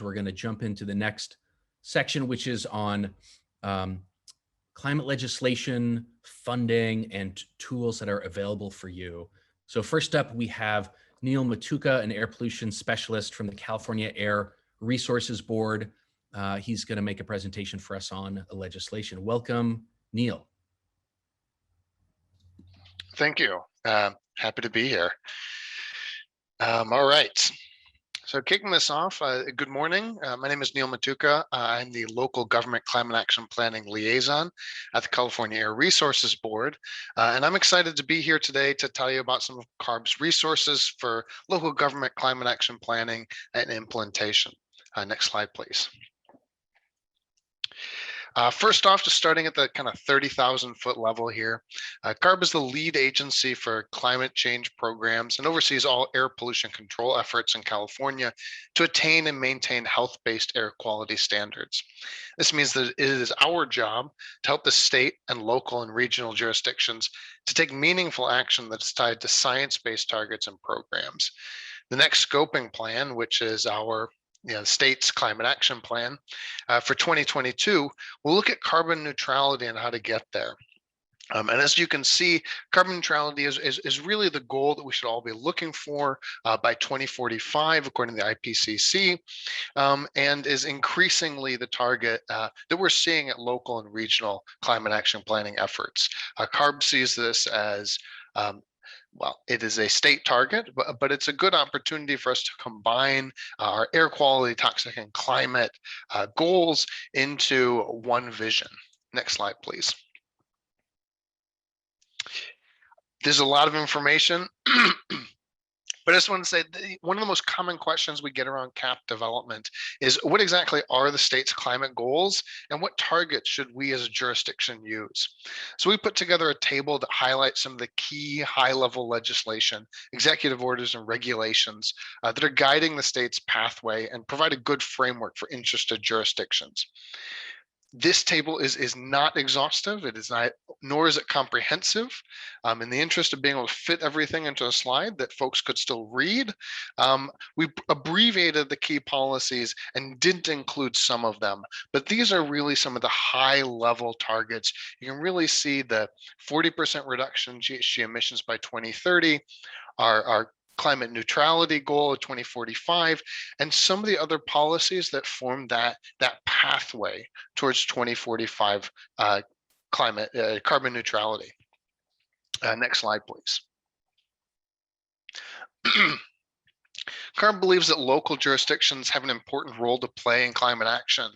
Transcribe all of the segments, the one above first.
we're going to jump into the next section, which is on um, climate legislation, funding, and tools that are available for you. So first up, we have Neil Matuka, an air pollution specialist from the California Air Resources Board. He's going to make a presentation for us on legislation. Welcome, Neil. Thank you. Happy to be here. All right. So kicking this off, good morning. My name is Neil Matuka. I'm the local government climate action planning liaison at the California Air Resources Board. And I'm excited to be here today to tell you about some of CARB's resources for local government climate action planning and implementation. Next slide, please. First off, just starting at the kind of 30,000 foot level here, CARB is the lead agency for climate change programs and oversees all air pollution control efforts in California to attain and maintain health-based air quality standards. This means that it is our job to help the state and local and regional jurisdictions to take meaningful action that's tied to science-based targets and programs. The next scoping plan, which is our state's climate action plan for 2022, we'll look at carbon neutrality and how to get there. And as you can see, carbon neutrality is really the goal that we should all be looking for by 2045, according to the IPCC, and is increasingly the target that we're seeing at local and regional climate action planning efforts. CARB sees this as well, it is a state target, but it's a good opportunity for us to combine our air quality, toxic, and climate goals into one vision. Next slide, please. There's a lot of information. But I just want to say one of the most common questions we get around CAP development is what exactly are the state's climate goals and what targets should we as a jurisdiction use? So we put together a table that highlights some of the key high-level legislation, executive orders, and regulations that are guiding the state's pathway and provide a good framework for interested jurisdictions. This table is not exhaustive. It is not, nor is it comprehensive. In the interest of being able to fit everything into a slide that folks could still read, we abbreviated the key policies and didn't include some of them. But these are really some of the high-level targets. You can really see the 40% reduction in GHG emissions by 2030, our climate neutrality goal of 2045, and some of the other policies that form that pathway towards 2045 carbon neutrality. Next slide, please. CARB believes that local jurisdictions have an important role to play in climate action.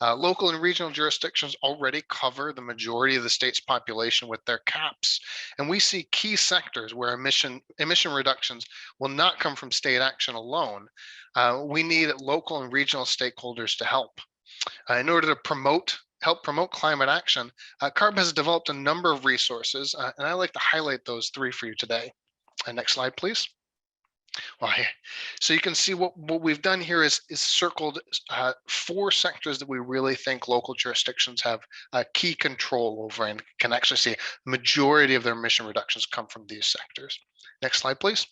Local and regional jurisdictions already cover the majority of the state's population with their caps, and we see key sectors where emission reductions will not come from state action alone. We need local and regional stakeholders to help. In order to help promote climate action, CARB has developed a number of resources, and I'd like to highlight those three for you today. Next slide, please. Well, so you can see what we've done here is circled 4 sectors that we really think local jurisdictions have key control over and can actually see the majority of their emission reductions come from these sectors. Next slide, please.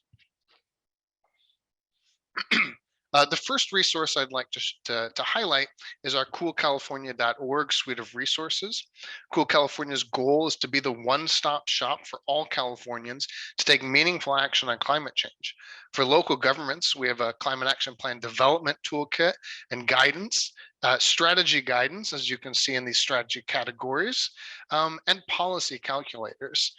The first resource I'd like to highlight is our coolcalifornia.org suite of resources. Cool California's goal is to be the one-stop shop for all Californians to take meaningful action on climate change. For local governments, we have a climate action plan development toolkit and guidance, strategy guidance, as you can see in these strategy categories, and policy calculators.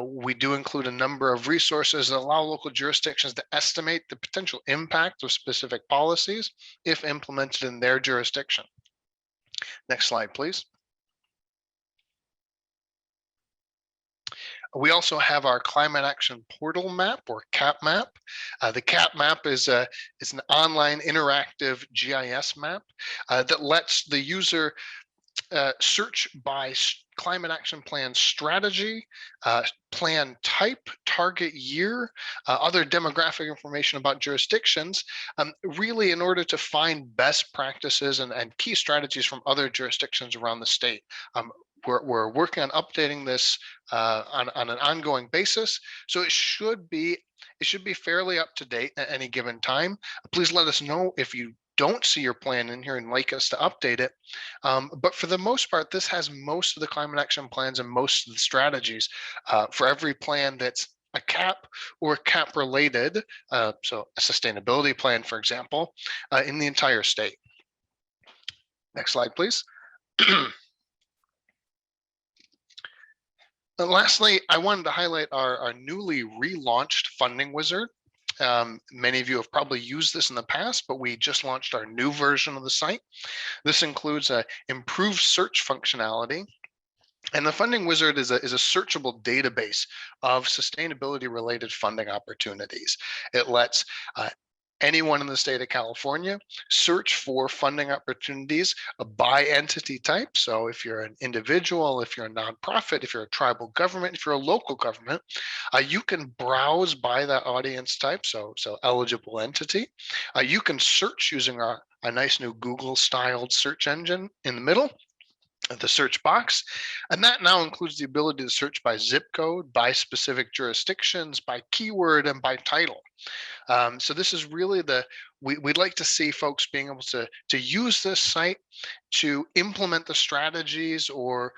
We do include a number of resources that allow local jurisdictions to estimate the potential impact of specific policies if implemented in their jurisdiction. Next slide, please. We also have our climate action portal map, or CAP map. The CAP map is an online interactive GIS map that lets the user search by climate action plan strategy, plan type, target year, other demographic information about jurisdictions, really in order to find best practices and key strategies from other jurisdictions around the state. We're working on updating this on an ongoing basis, so it should be fairly up to date at any given time. Please let us know if you don't see your plan in here and like us to update it. But for the most part, this has most of the climate action plans and most of the strategies for every plan that's a CAP or CAP related, so a sustainability plan, for example, in the entire state. Next slide, please. And lastly, I wanted to highlight our newly relaunched Funding Wizard. Many of you have probably used this in the past, but we just launched our new version of the site. This includes a improved search functionality. And the Funding Wizard is a searchable database of sustainability related funding opportunities. It lets anyone in the state of California search for funding opportunities by entity type. So if you're an individual, if you're a nonprofit, if you're a tribal government, if you're a local government, you can browse by that audience type, so eligible entity. You can search using a nice new Google styled search engine in the middle of the search box. And that now includes the ability to search by zip code, by specific jurisdictions, by keyword, and by title. So this is really we'd like to see folks being able to use this site to implement the strategies or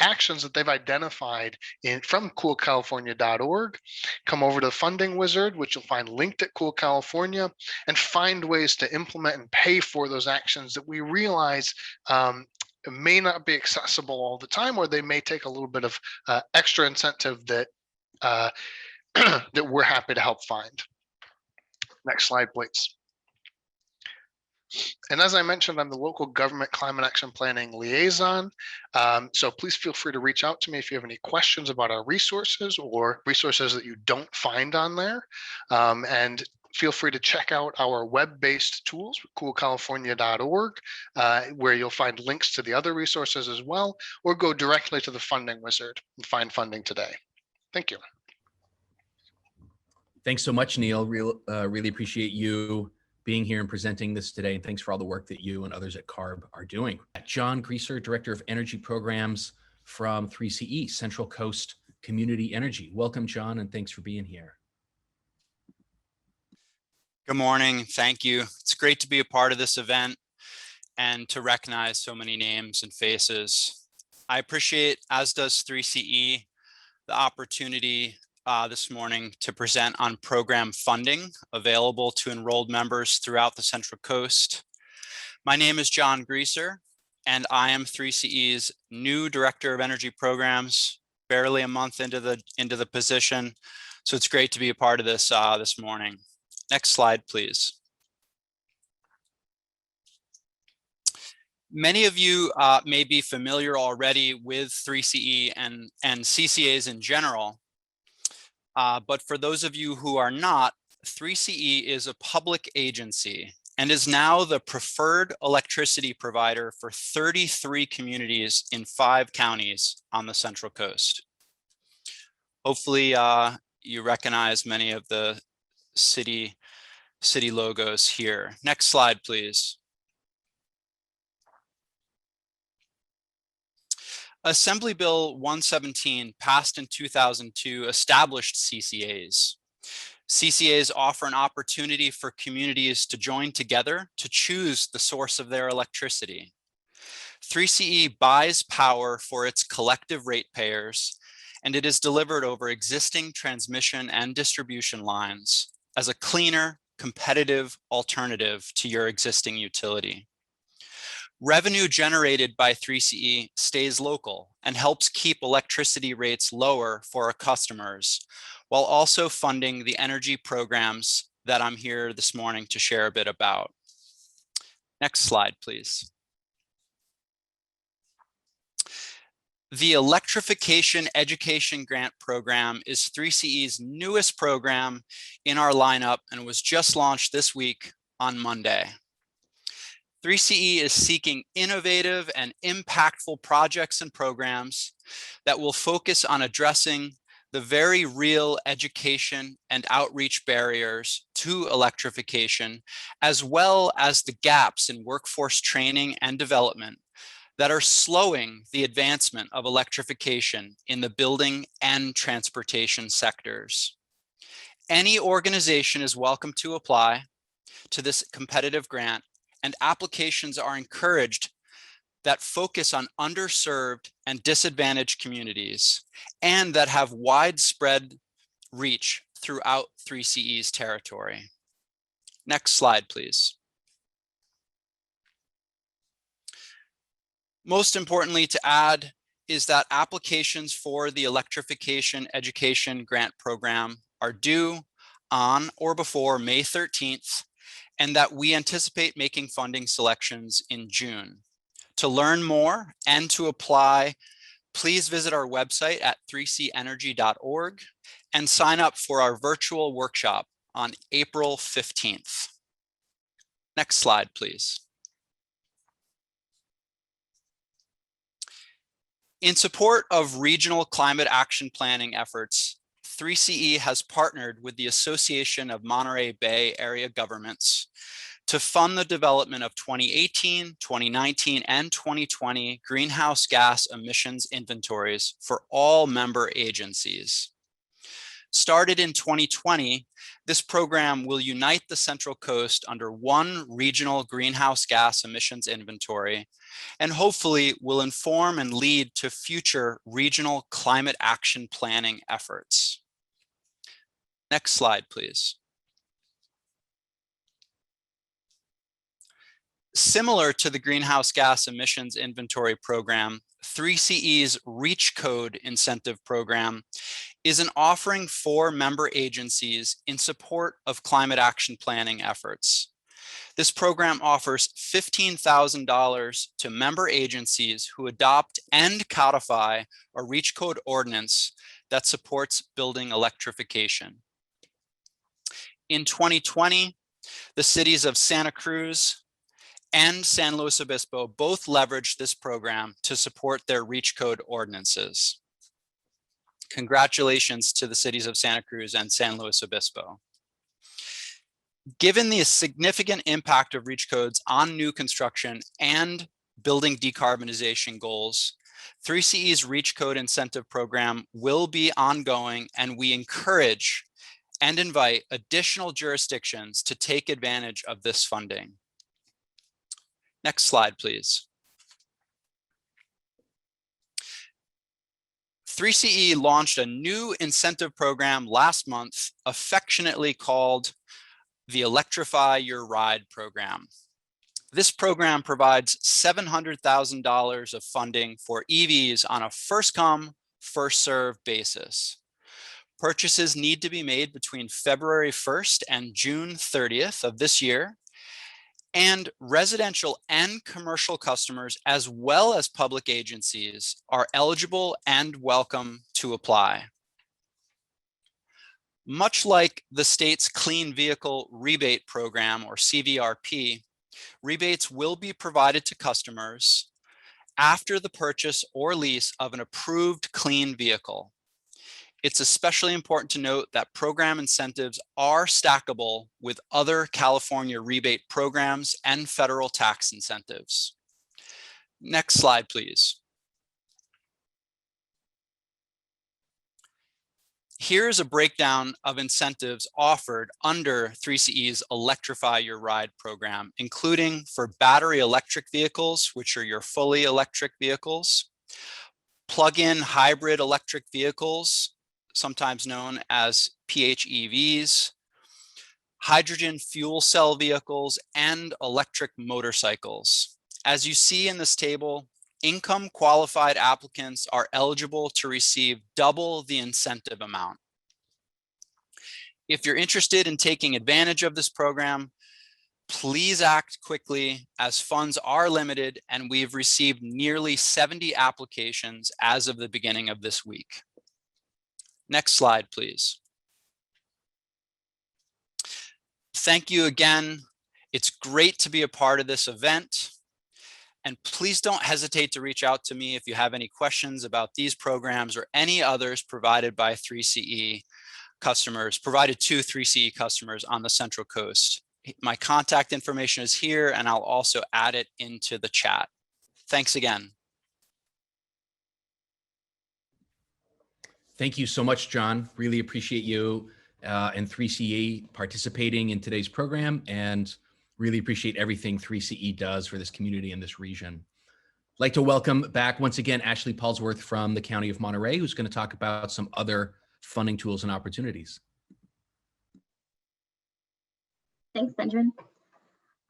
actions that they've identified from coolcalifornia.org. Come over to the Funding Wizard, which you'll find linked at Cool California, and find ways to implement and pay for those actions that we realize may not be accessible all the time, or they may take a little bit of extra incentive that that we're happy to help find. Next slide, please. And as I mentioned, I'm the local government climate action planning liaison. So please feel free to reach out to me if you have any questions about our resources or resources that you don't find on there. And feel free to check out our web-based tools, coolcalifornia.org, where you'll find links to the other resources as well, or go directly to the Funding Wizard and find funding today. Thank you. Thanks so much, Neil. Really appreciate you being here and presenting this today. And thanks for all the work that you and others at CARB are doing. John Grieser, Director of Energy Programs from 3CE, Central Coast Community Energy. Welcome, John, and thanks for being here. Good morning. Thank you. It's great to be a part of this event and to recognize so many names and faces. I appreciate, as does 3CE, the opportunity this morning to present on program funding available to enrolled members throughout the Central Coast. My name is John Grieser, and I am 3CE's new Director of Energy Programs, barely a month into the position. So it's great to be a part of this this morning. Next slide, please. Many of you may be familiar already with 3CE and CCAs in general. But for those of you who are not, 3CE is a public agency and is now the preferred electricity provider for 33 communities in 5 counties on the Central Coast. Hopefully you recognize many of the city logos here. Next slide, please. Assembly Bill 117, passed in 2002, established CCAs. CCAs offer an opportunity for communities to join together to choose the source of their electricity. 3CE buys power for its collective ratepayers, and it is delivered over existing transmission and distribution lines as a cleaner, competitive alternative to your existing utility. Revenue generated by 3CE stays local and helps keep electricity rates lower for our customers, while also funding the energy programs that I'm here this morning to share a bit about. Next slide, please. The Electrification Education Grant Program is 3CE's newest program in our lineup and was just launched this week on Monday. 3CE is seeking innovative and impactful projects and programs that will focus on addressing the very real education and outreach barriers to electrification, as well as the gaps in workforce training and development that are slowing the advancement of electrification in the building and transportation sectors. Any organization is welcome to apply to this competitive grant, and applications are encouraged that focus on underserved and disadvantaged communities and that have widespread reach throughout 3CE's territory. Next slide, please. Most importantly to add is that applications for the Electrification Education Grant Program are due on or before May 13th, and that we anticipate making funding selections in June. To learn more and to apply, please visit our website at 3cenergy.org and sign up for our virtual workshop on April 15th. Next slide, please. In support of regional climate action planning efforts, 3CE has partnered with the Association of Monterey Bay Area Governments to fund the development of 2018, 2019, and 2020 greenhouse gas emissions inventories for all member agencies. Started in 2020, this program will unite the Central Coast under one regional greenhouse gas emissions inventory, and hopefully will inform and lead to future regional climate action planning efforts. Next slide, please. Similar to the Greenhouse Gas Emissions Inventory Program, 3CE's REACH Code Incentive Program is an offering for member agencies in support of climate action planning efforts. This program offers $15,000 to member agencies who adopt and codify a REACH Code ordinance that supports building electrification. In 2020, the cities of Santa Cruz and San Luis Obispo both leveraged this program to support their REACH Code ordinances. Congratulations to the cities of Santa Cruz and San Luis Obispo. Given the significant impact of REACH codes on new construction and building decarbonization goals, 3CE's REACH Code Incentive Program will be ongoing, and we encourage and invite additional jurisdictions to take advantage of this funding. Next slide, please. 3CE launched a new incentive program last month, affectionately called the Electrify Your Ride program. This program provides $700,000 of funding for EVs on a first-come, first-served basis. Purchases need to be made between February 1st and June 30th of this year, and residential and commercial customers, as well as public agencies, are eligible and welcome to apply. Much like the state's Clean Vehicle Rebate Program, or CVRP, rebates will be provided to customers after the purchase or lease of an approved clean vehicle. It's especially important to note that program incentives are stackable with other California rebate programs and federal tax incentives. Next slide, please. Here's a breakdown of incentives offered under 3CE's Electrify Your Ride program, including for battery electric vehicles, which are your fully electric vehicles, plug-in hybrid electric vehicles, sometimes known as PHEVs, hydrogen fuel cell vehicles, and electric motorcycles. As you see in this table, income qualified applicants are eligible to receive double the incentive amount. If you're interested in taking advantage of this program, please act quickly, as funds are limited and we've received nearly 70 applications as of the beginning of this week. Next slide, please. Thank you again. It's great to be a part of this event. And please don't hesitate to reach out to me if you have any questions about these programs or any others provided by 3CE customers, provided to 3CE customers on the Central Coast. My contact information is here, and I'll also add it into the chat. Thanks again. Thank you so much, John. Really appreciate you and 3CE participating in today's program, and Really appreciate everything 3CE does for this community and this region. I'd like to welcome back once again Ashley Paulsworth from the County of Monterey, who's going to talk about some other funding tools and opportunities. Thanks, Benjamin.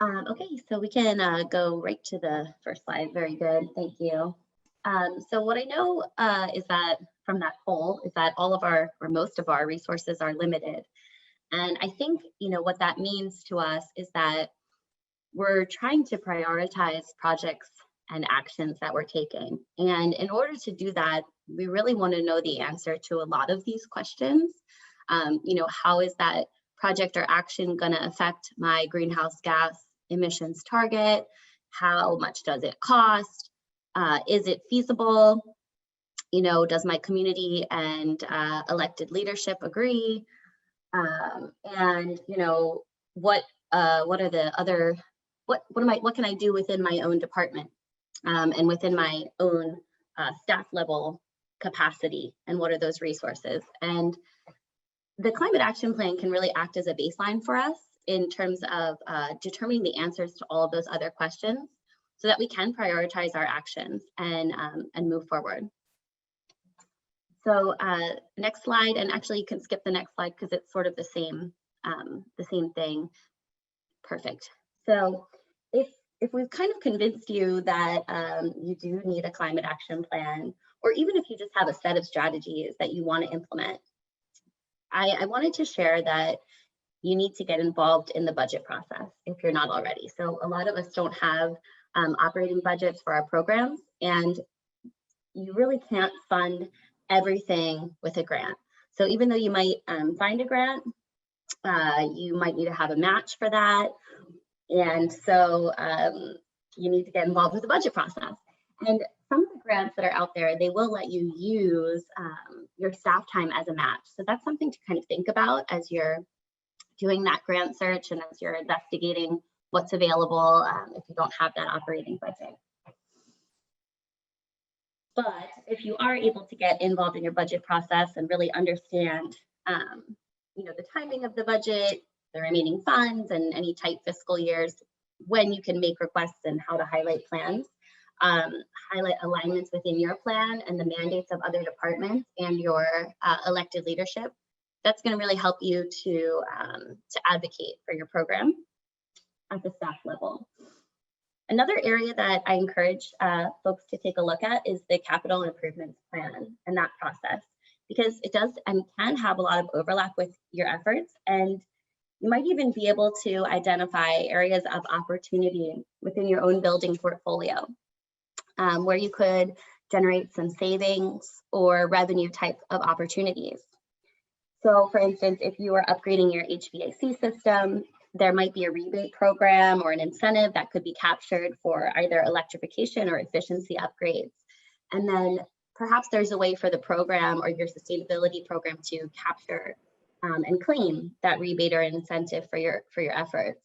Okay, so we can go right to the first slide. Very good, thank you. So what I know is that from that poll is that all of our, or most of our resources are limited. And I think, what that means to us is that we're trying to prioritize projects and actions that we're taking. And in order to do that, we really want to know the answer to a lot of these questions. How is that project or action going to affect my greenhouse gas emissions target? How much does it cost? Is it feasible? Does my community and elected leadership agree? And what are the other, what can I do within my own department and within my own staff level capacity, and what are those resources? And the climate action plan can really act as a baseline for us in terms of determining the answers to all of those other questions so that we can prioritize our actions and move forward. So next slide, and actually you can skip the next slide because it's sort of the same thing. Perfect. So if we've kind of convinced you that you do need a climate action plan, or even if you just have a set of strategies that you want to implement, I wanted to share that you need to get involved in the budget process if you're not already. So a lot of us don't have operating budgets for our programs, and you really can't fund everything with a grant. So even though you might find a grant, you might need to have a match for that. And so you need to get involved with the budget process. And some of the grants that are out there, they will let you use your staff time as a match. So that's something to kind of think about as you're doing that grant search and as you're investigating what's available if you don't have that operating budget. But if you are able to get involved in your budget process and really understand the timing of the budget, the remaining funds, and any tight fiscal years, when you can make requests and how to highlight plans, highlight alignments within your plan and the mandates of other departments and your elected leadership, that's going to really help you to advocate for your program at the staff level. Another area that I encourage folks to take a look at is the capital improvements plan and that process, because it does and can have a lot of overlap with your efforts, and you might even be able to identify areas of opportunity within your own building portfolio where you could generate some savings or revenue type of opportunities. So for instance, if you are upgrading your HVAC system, there might be a rebate program or an incentive that could be captured for either electrification or efficiency upgrades. And then perhaps there's a way for the program or your sustainability program to capture and claim that rebate or an incentive for your efforts.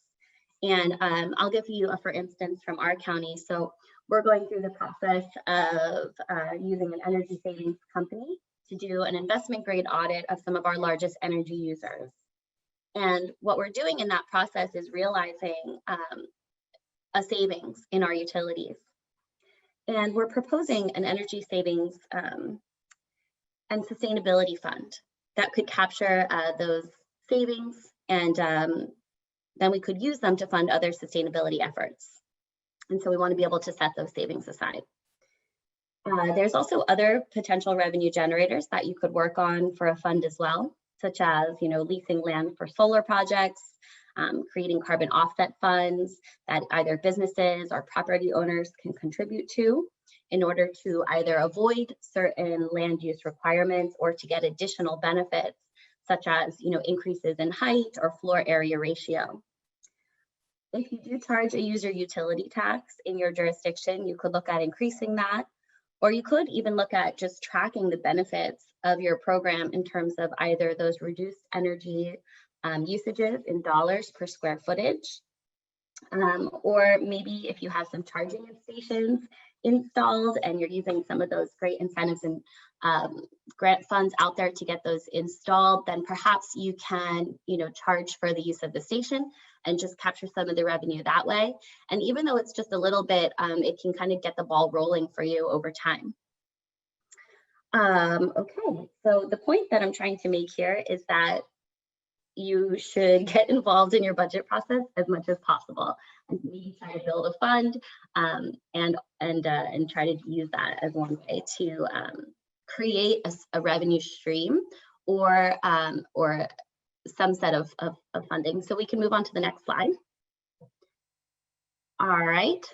And I'll give you a for instance from our county. So we're going through the process of using an energy savings company to do an investment grade audit of some of our largest energy users. And what we're doing in that process is realizing a savings in our utilities. And we're proposing an energy savings and sustainability fund that could capture those savings, and then we could use them to fund other sustainability efforts. And so we want to be able to set those savings aside. There's also other potential revenue generators that you could work on for a fund as well, such as leasing land for solar projects, creating carbon offset funds that either businesses or property owners can contribute to in order to either avoid certain land use requirements or to get additional benefits, such as increases in height or floor area ratio. If you do charge a user utility tax in your jurisdiction, you could look at increasing that, or you could even look at just tracking the benefits of your program in terms of either those reduced energy usages in dollars per square footage, or maybe if you have some charging stations installed and you're using some of those great incentives and grant funds out there to get those installed, then perhaps you can charge for the use of the station and just capture some of the revenue that way. And even though it's just a little bit, it can kind of get the ball rolling for you over time. Okay, so the point that I'm trying to make here is that you should get involved in your budget process as much as possible, and maybe try to build a fund, and try to use that as one way to create a revenue stream or some set of funding. So we can move on to the next slide. All right.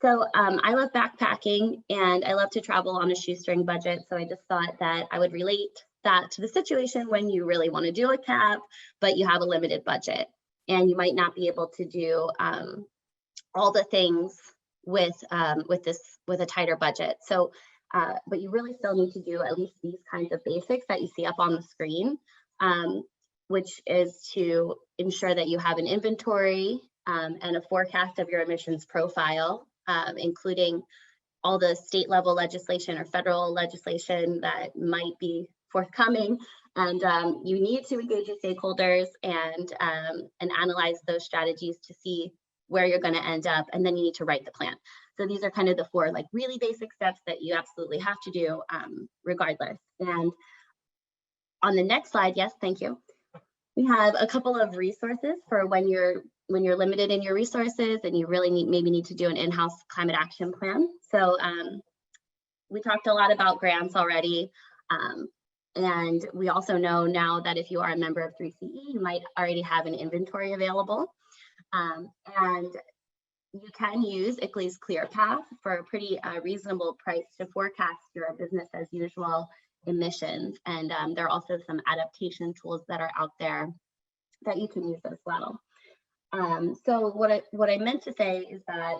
So I love backpacking and I love to travel on a shoestring budget. So I just thought that I would relate that to the situation when you really want to do a camp, but you have a limited budget and you might not be able to do all the things with a tighter budget. So, but you really still need to do at least these kinds of basics that you see up on the screen, which is to ensure that you have an inventory and a forecast of your emissions profile, including all the state level legislation or federal legislation that might be forthcoming. And you need to engage your stakeholders and analyze those strategies to see where you're going to end up. And then you need to write the plan. So these are kind of the 4 like really basic steps that you absolutely have to do regardless. And on the next slide, yes, thank you. We have a couple of resources for when you're limited in your resources and you really maybe need to do an in-house climate action plan. So we talked a lot about grants already. And we also know now that if you are a member of 3CE, you might already have an inventory available. And you can use ICLEI's ClearPath for a pretty reasonable price to forecast your business as usual emissions. And there are also some adaptation tools that are out there that you can use as well. So what I meant to say is that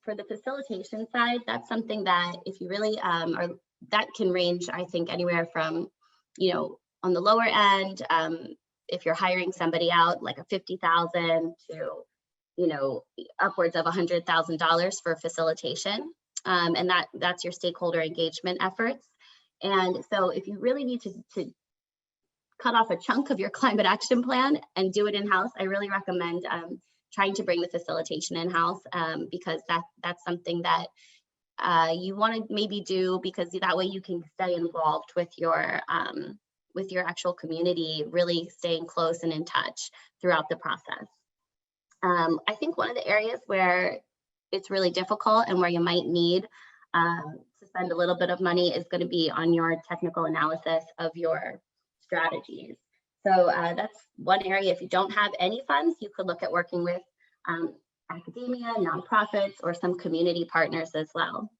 for the facilitation side, that's something that if you really that can range, I think, anywhere from, on the lower end, if you're hiring somebody out like a $50,000 to, upwards of $100,000 for facilitation. And that's your stakeholder engagement efforts. And so if you really need to cut off a chunk of your climate action plan and do it in-house, I really recommend trying to bring the facilitation in-house, because that's something that you want to maybe do, because that way you can stay involved with your actual community, really staying close and in touch throughout the process. I think one of the areas where it's really difficult and where you might need to spend a little bit of money is going to be on your technical analysis of your strategies. So that's one area. If you don't have any funds, you could look at working with academia, nonprofits, or some community partners as well.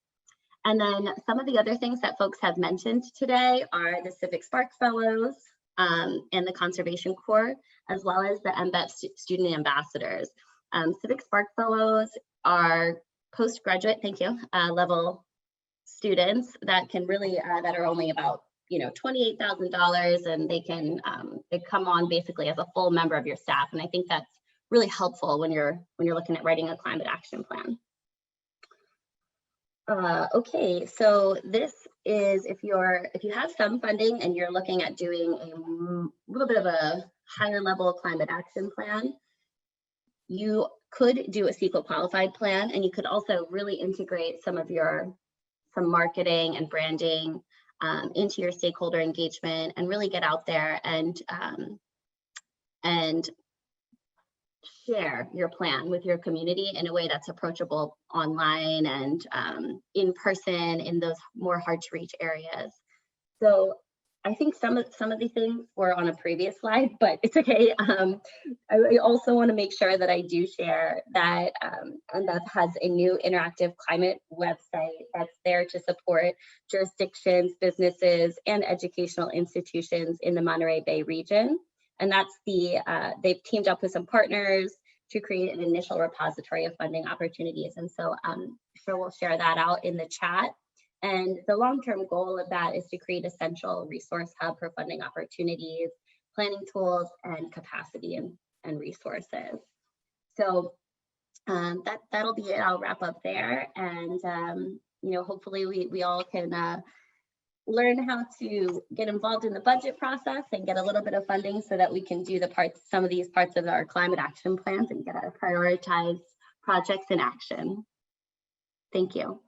And then some of the other things that folks have mentioned today are the Civic Spark Fellows and the Conservation Corps, as well as the MBEP student ambassadors. Civic Spark Fellows are postgraduate, thank you, level students that can really, that are only about $28,000, and they can they come on basically as a full member of your staff. And I think that's really helpful when you're looking at writing a climate action plan. Okay, so this is if you have some funding and you're looking at doing a little bit of a higher level climate action plan, you could do a CEQA qualified plan, and you could also really integrate some marketing and branding into your stakeholder engagement, and really get out there and share your plan with your community in a way that's approachable online and in person in those more hard to reach areas. So I think some of these things were on a previous slide, but it's okay. I also want to make sure that I do share that NBEP has a new interactive climate website that's there to support jurisdictions, businesses, and educational institutions in the Monterey Bay region. And that's they've teamed up with some partners to create an initial repository of funding opportunities. And so I'm sure we'll share that out in the chat. And the long-term goal of that is to create a central resource hub for funding opportunities, planning tools, and capacity and resources. So that'll be it. I'll wrap up there. And hopefully we all can learn how to get involved in the budget process and get a little bit of funding so that we can do some of these parts of our climate action plans and get our prioritized projects in action. Thank you.